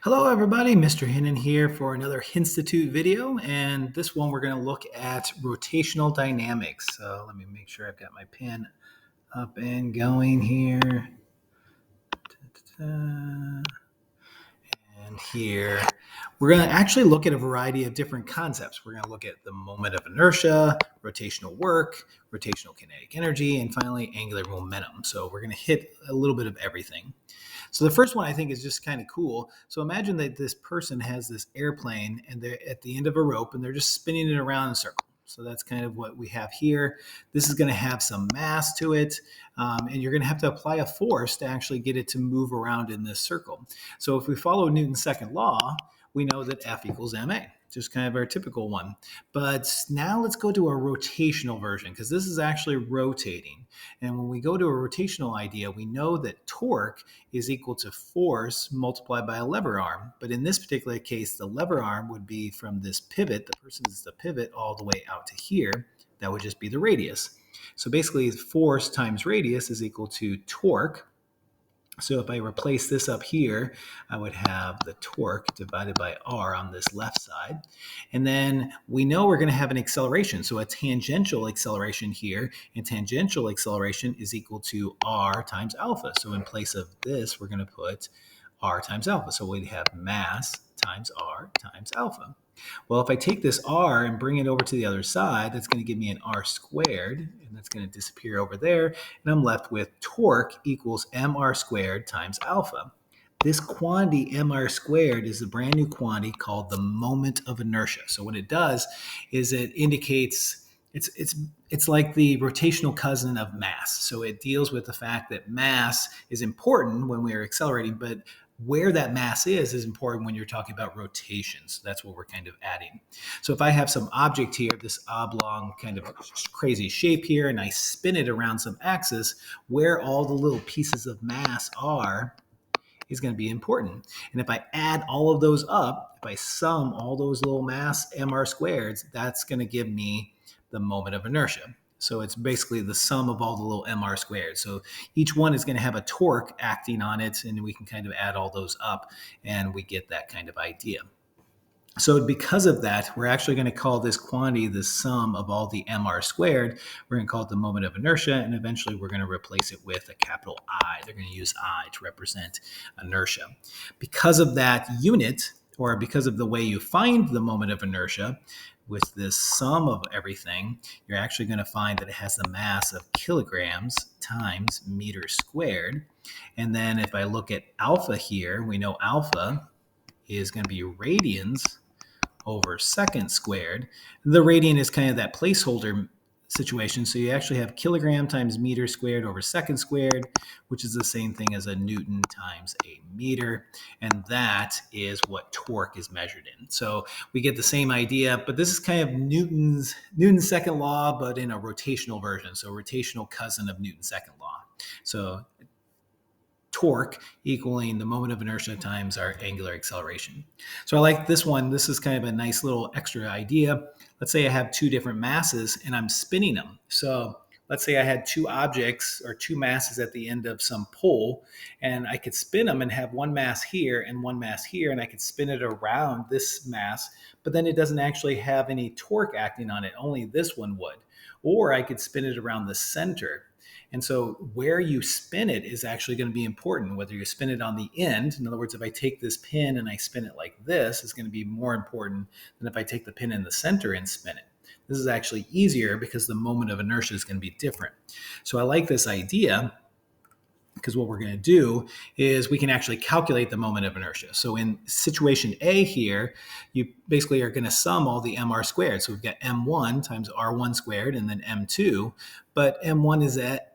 Hello everybody, Mr. Hinnon here for another Henstitute video, and this one we're going to look at rotational dynamics. So let me make sure I've got my pen up and going here. And here, we're going to actually look at a variety of different concepts. We're going to look at the moment of inertia, rotational work, rotational kinetic energy, and finally angular momentum. So we're going to hit a little bit of everything. So the first one I think is just kind of cool. So imagine that this person has this airplane and they're at the end of a rope and they're just spinning it around in a circle. So that's kind of what we have here. This is going to have some mass to it, and you're going to have to apply a force to actually get it to move around in this circle. So if we follow Newton's second law, we know that F equals ma, just kind of our typical one. But now let's go to a rotational version, because this is actually rotating. And when we go to a rotational idea, we know that torque is equal to force multiplied by a lever arm. But in this particular case, the lever arm would be from this pivot. The person is the pivot all the way out to here. That would just be the radius. So basically, force times radius is equal to torque. So if I replace this up here, I would have the torque divided by R on this left side. And then we know we're going to have an acceleration. So a tangential acceleration here, and tangential acceleration is equal to R times alpha. So in place of this, we're going to put R times alpha. So we'd have mass times R times alpha. Well, if I take this R and bring it over to the other side, that's going to give me an R squared, and that's going to disappear over there, and I'm left with torque equals mR squared times alpha. This quantity mR squared is a brand new quantity called the moment of inertia. So what it does is it indicates it's like the rotational cousin of mass. So it deals with the fact that mass is important when we are accelerating, but where that mass is important when you're talking about rotations. So that's what we're kind of adding. So if I have some object here, this oblong kind of crazy shape here, and I spin it around some axis, where all the little pieces of mass are is going to be important. And if I add all of those up, if I sum all those little mass mR squareds, that's going to give me the moment of inertia. So it's basically the sum of all the little mR squared. So each one is going to have a torque acting on it, and we can kind of add all those up, and we get that kind of idea. So because of that, we're actually going to call this quantity the sum of all the mR squared. We're going to call it the moment of inertia, and eventually we're going to replace it with a capital I. They're going to use I to represent inertia. Because of that unit, or because of the way you find the moment of inertia, with this sum of everything, you're actually going to find that it has the mass of kilograms times meters squared. And then if I look at alpha here, we know alpha is going to be radians over second squared. The radian is kind of that placeholder situation. So you actually have kilogram times meter squared over second squared, which is the same thing as a Newton times a meter. And that is what torque is measured in. So we get the same idea, but this is kind of Newton's second law, but in a rotational version. So rotational cousin of Newton's second law. So torque equaling the moment of inertia times our angular acceleration. So I like this one. This is kind of a nice little extra idea. Let's say I have two different masses and I'm spinning them. So let's say I had two objects or two masses at the end of some pole, and I could spin them and have one mass here and one mass here, and I could spin it around this mass, but then it doesn't actually have any torque acting on it. Only this one would. Or I could spin it around the center. And so where you spin it is actually going to be important, whether you spin it on the end. In other words, if I take this pin and I spin it like this, is going to be more important than if I take the pin in the center and spin it. This is actually easier because the moment of inertia is going to be different. So I like this idea, because what we're going to do is we can actually calculate the moment of inertia. So in situation A here, you basically are going to sum all the mR squared. So we've got m1 times r1 squared and then m2, but m1 is at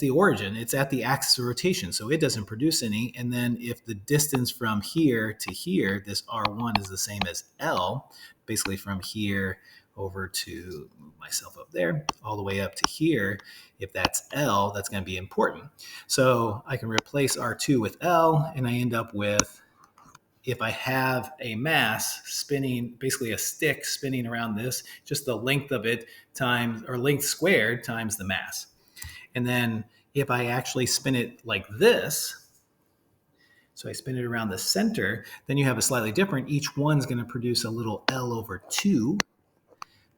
the origin. It's at the axis of rotation, so it doesn't produce any. And then if the distance from here to here, this r1 is the same as L, basically from here over to move myself up there, all the way up to here. If that's L, that's going to be important. So I can replace R2 with L, and I end up with, if I have a mass spinning, basically a stick spinning around this, just the length of it times, or length squared times the mass. And then if I actually spin it like this, So I spin it around the center, then you have a slightly different. Each one's going to produce a little L over 2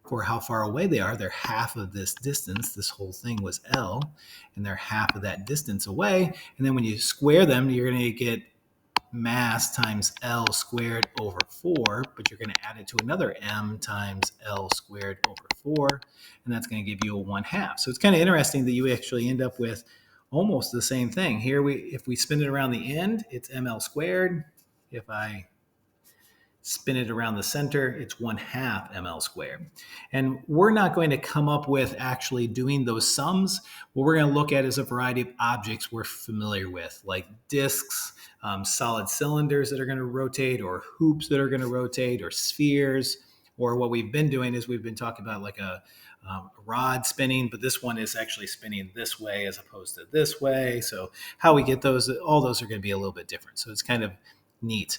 for how far away they are. They're half of this distance. This whole thing was L, and they're half of that distance away. And then when you square them, you're going to get mass times L squared over 4, but you're going to add it to another M times L squared over 4, and that's going to give you a 1/2. So it's kind of interesting that you actually end up with almost the same thing. Here, if we spin it around the end, it's ML squared. If I spin it around the center, it's 1/2 ML squared. And we're not going to come up with actually doing those sums. What we're going to look at is a variety of objects we're familiar with, like disks, solid cylinders that are going to rotate, or hoops that are going to rotate, or spheres. Or what we've been doing is we've been talking about like a rod spinning, but this one is actually spinning this way as opposed to this way. So how we get those, all those are going to be a little bit different. So it's kind of neat.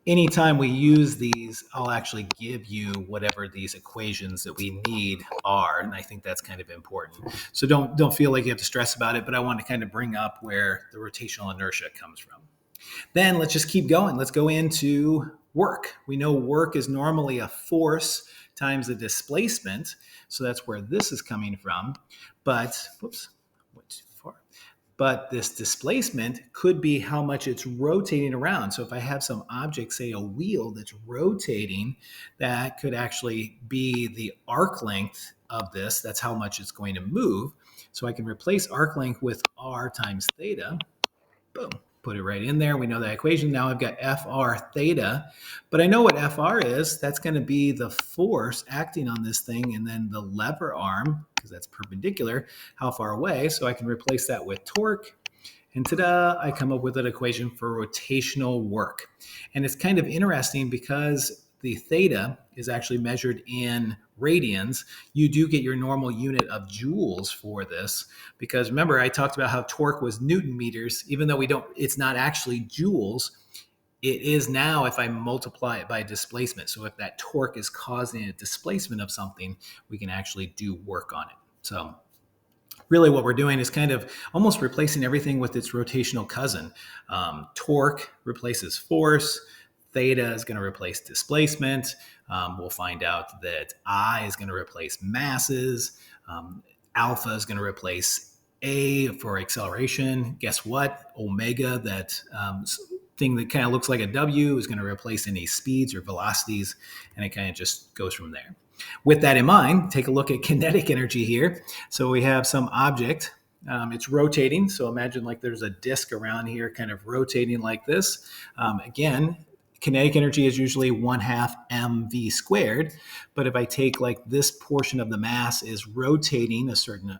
Anytime we use these, I'll actually give you whatever these equations that we need are, and I think that's kind of important. So don't feel like you have to stress about it, but I want to kind of bring up where the rotational inertia comes from. Then let's just keep going. Let's go into work. We know work is normally a force times a displacement, so that's where this is coming from. But, whoops, went too far. But this displacement could be how much it's rotating around. So if I have some object, say a wheel that's rotating, that could actually be the arc length of this. That's how much it's going to move. So I can replace arc length with r times theta. Boom. Put it right in there. We know that equation. Now I've got FR theta, but I know what FR is. That's going to be the force acting on this thing, and then the lever arm, because that's perpendicular, how far away. So I can replace that with torque. And ta-da, I come up with an equation for rotational work. And it's kind of interesting because the theta is actually measured in radians. You do get your normal unit of joules for this, because remember I talked about how torque was Newton meters, even though it's not actually joules. It is now if I multiply it by displacement. So if that torque is causing a displacement of something, we can actually do work on it. So really what we're doing is kind of almost replacing everything with its rotational cousin. Torque replaces force. Theta is going to replace displacement. We'll find out that I is going to replace masses. Alpha is going to replace A for acceleration. Guess what? Omega, that thing that kind of looks like a W, is going to replace any speeds or velocities, and it kind of just goes from there. With that in mind, take a look at kinetic energy here. So we have some object. It's rotating. So imagine like there's a disk around here kind of rotating like this. Again, kinetic energy is usually 1/2 mv squared. But if I take like this portion of the mass is rotating a certain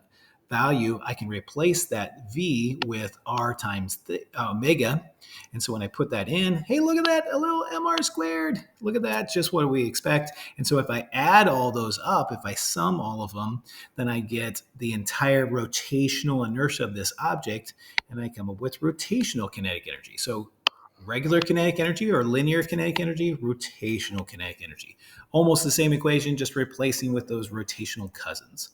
value, I can replace that v with r times omega. And so when I put that in, hey, look at that, a little mr squared. Look at that, just what we expect. And so if I add all those up, if I sum all of them, then I get the entire rotational inertia of this object, and I come up with rotational kinetic energy. So regular kinetic energy or linear kinetic energy, rotational kinetic energy. Almost the same equation, just replacing with those rotational cousins.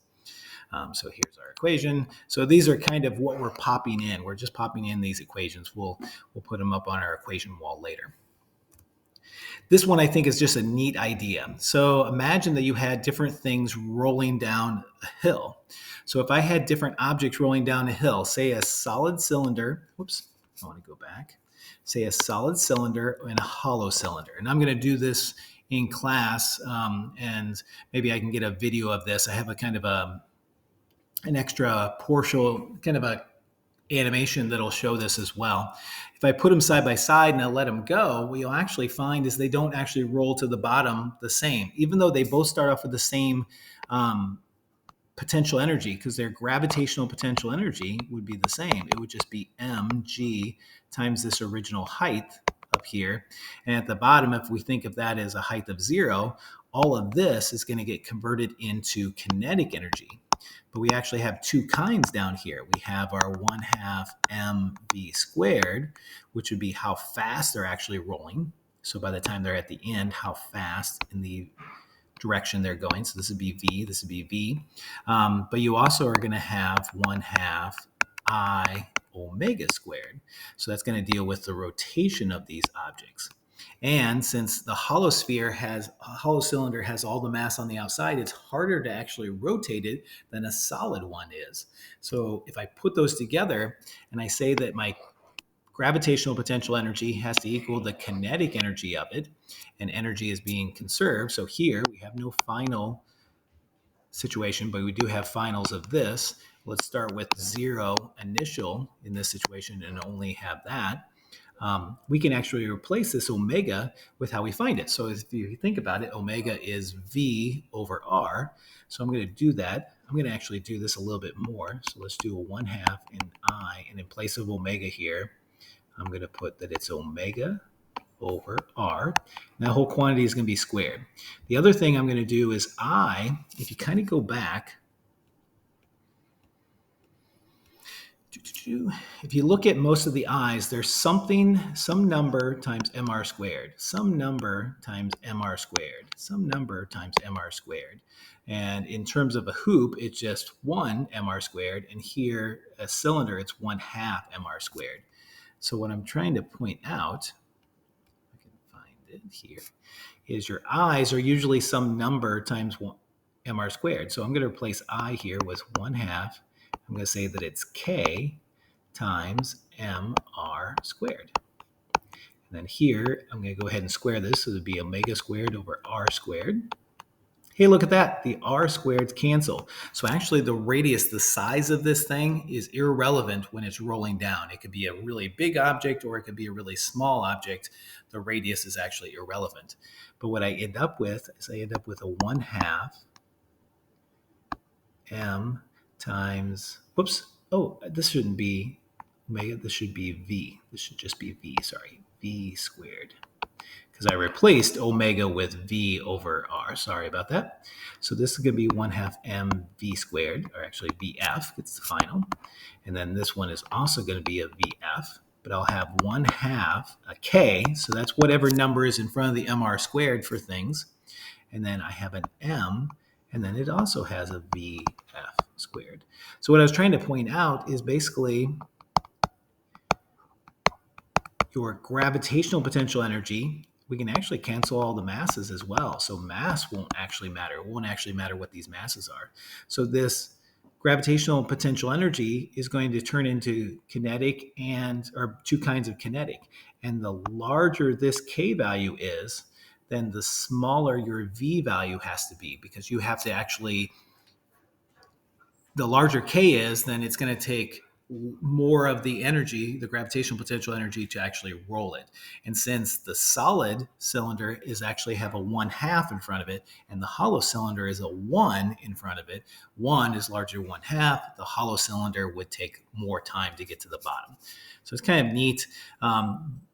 So here's our equation. So these are kind of what we're popping in. We're just popping in these equations. We'll put them up on our equation wall later. This one I think is just a neat idea. So imagine that you had different things rolling down a hill. So if I had different objects rolling down a hill, say a solid cylinder, whoops, I want to go back. Say a solid cylinder and a hollow cylinder. And I'm going to do this in class, and maybe I can get a video of this. I have a kind of an extra partial kind of a animation that'll show this as well. If I put them side by side and I let them go, what you'll actually find is they don't actually roll to the bottom the same, even though they both start off with the same potential energy, because their gravitational potential energy would be the same. It would just be mg times this original height up here. And at the bottom, if we think of that as a height of 0, all of this is going to get converted into kinetic energy. But we actually have two kinds down here. We have our 1/2 mv squared, which would be how fast they're actually rolling. So by the time they're at the end, how fast in the direction they're going. So this would be v, this would be v. But you also are going to have 1/2 I omega squared. So that's going to deal with the rotation of these objects. And since the hollow cylinder has all the mass on the outside, it's harder to actually rotate it than a solid one is. So if I put those together and I say that my gravitational potential energy has to equal the kinetic energy of it, and energy is being conserved. So here we have no final situation, but we do have finals of this. Let's start with 0 initial in this situation and only have that. We can actually replace this omega with how we find it. So if you think about it, omega is V over R. So I'm going to do that. I'm going to actually do this a little bit more. So let's do a 1/2 in I, and in place of omega here, I'm going to put that it's omega over R. Now, the whole quantity is going to be squared. The other thing I'm going to do is if you kind of go back, if you look at most of the I's, there's some number times mr squared, some number times mr squared, some number times mr squared. And in terms of a hoop, it's just 1 mr squared. And here, a cylinder, it's 1/2 mr squared. So what I'm trying to point out, I can find it here, is your I's are usually some number times mr squared. So I'm going to replace I here with 1/2. I'm going to say that it's K times mr squared. And then here, I'm going to go ahead and square this. So it would be omega squared over R squared. Hey, look at that. The R squareds cancel. So actually the radius, the size of this thing is irrelevant when it's rolling down. It could be a really big object or it could be a really small object. The radius is actually irrelevant. But what I end up with is a 1/2 m times, this shouldn't be omega. This should be V. This should just be V, sorry, V squared. Because I replaced omega with V over R. Sorry about that. So this is going to be 1/2 mv squared, or actually VF, it's the final. And then this one is also going to be a VF, but I'll have 1/2 a K, so that's whatever number is in front of the mr squared for things. And then I have an M, and then it also has a VF squared. So what I was trying to point out is basically your gravitational potential energy, we can actually cancel all the masses as well. So mass won't actually matter. It won't actually matter what these masses are. So this gravitational potential energy is going to turn into kinetic or two kinds of kinetic. And the larger this K value is, then the smaller your V value has to be, because you have to actually, the larger K is, then it's going to take more of the energy, the gravitational potential energy, to actually roll it. And since the solid cylinder is actually have a 1/2 in front of it, and the hollow cylinder is a 1 in front of it, 1 is larger than 1/2. The hollow cylinder would take more time to get to the bottom. So it's kind of neat.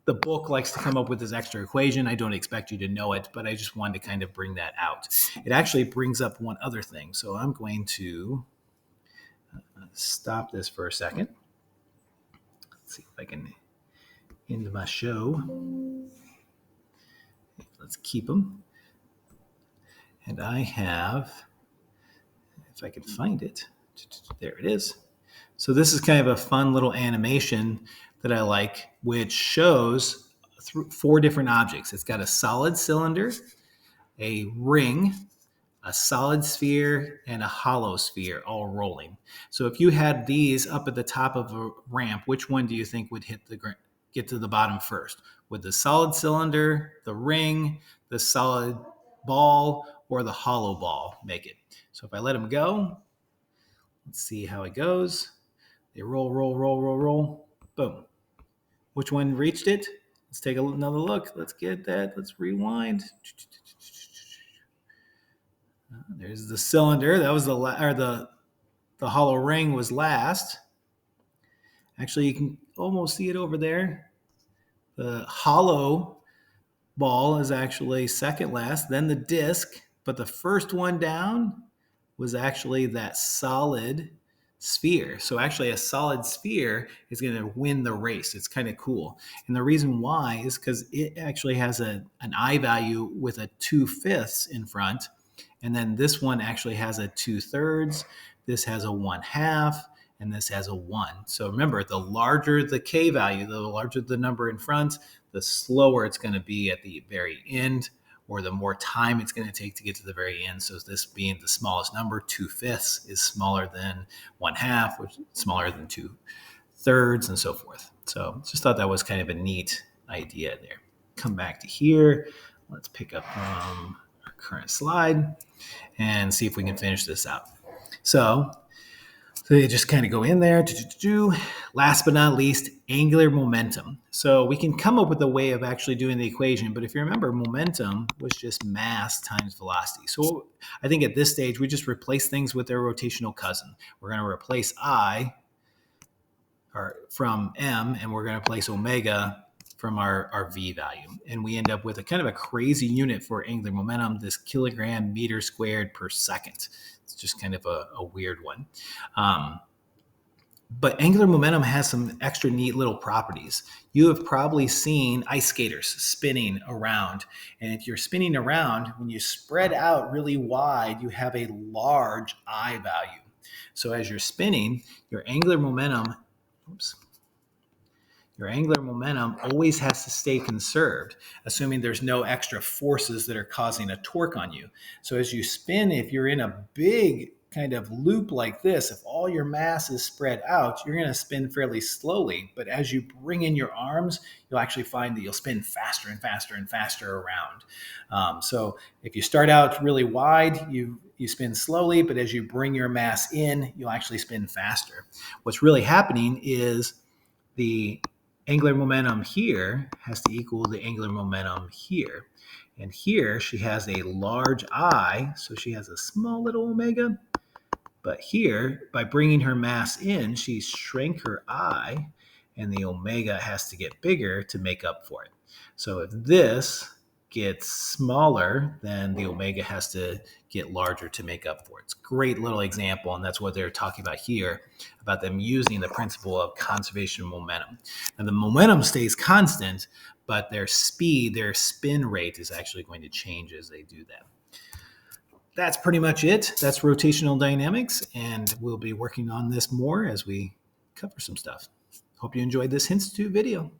The book likes to come up with this extra equation. I don't expect you to know it, but I just wanted to kind of bring that out. It actually brings up one other thing. So I'm going to stop this for a second. Let's see if I can end my show. Let's keep them. And I have, if I can find it, there it is. So this is kind of a fun little animation that I like, which shows 4 different objects. It's got a solid cylinder, a ring, a solid sphere, and a hollow sphere all rolling. So if you had these up at the top of a ramp, which one do you think would get to the bottom first? Would the solid cylinder, the ring, the solid ball, or the hollow ball make it? So if I let them go, let's see how it goes. They roll, roll, roll, roll, roll. Boom. Which one reached it? Let's take another look. Let's get that. Let's rewind. There's the cylinder. That was the hollow ring was last. Actually, you can almost see it over there. The hollow ball is actually second last, then the disc, but the first one down was actually that solid sphere. So actually a solid sphere is going to win the race. It's kind of cool. And the reason why is because it actually has an I value with a 2/5 in front. And then this one actually has a 2/3. This has a 1/2. and this has a 1. So remember, the larger the K value, the larger the number in front, the slower it's going to be at the very end, or the more time it's going to take to get to the very end. So this being the smallest number, 2/5 is smaller than 1/2, which is smaller than 2/3, and so forth. So just thought that was kind of a neat idea there. Come back to here. Let's pick up our current slide and see if we can finish this out. So you just kind of go in there. Last but not least, angular momentum. So we can come up with a way of actually doing the equation, but if you remember, momentum was just mass times velocity. So I think at this stage, we just replace things with their rotational cousin. We're going to replace I from m, and we're going to place omega from our v value. And we end up with a kind of a crazy unit for angular momentum, this kilogram meter squared per second. It's just kind of a weird one. But angular momentum has some extra neat little properties. You have probably seen ice skaters spinning around. And if you're spinning around, when you spread out really wide, you have a large I value. So as you're spinning, your angular momentum always has to stay conserved, assuming there's no extra forces that are causing a torque on you. So as you spin, if you're in a big kind of loop like this, if all your mass is spread out, you're going to spin fairly slowly. But as you bring in your arms, you'll actually find that you'll spin faster and faster and faster around. So if you start out really wide, you spin slowly, but as you bring your mass in, you'll actually spin faster. What's really happening is the angular momentum here has to equal the angular momentum here. And here she has a large I, so she has a small little omega. But here, by bringing her mass in, she shrank her I, and the omega has to get bigger to make up for it. So if this gets smaller, then the omega has to get larger to make up for it. It's a great little example, and that's what they're talking about here, about them using the principle of conservation of momentum. And the momentum stays constant, but their speed, their spin rate is actually going to change as they do that. That's pretty much it. That's rotational dynamics, and we'll be working on this more as we cover some stuff. Hope you enjoyed this Henstitute video.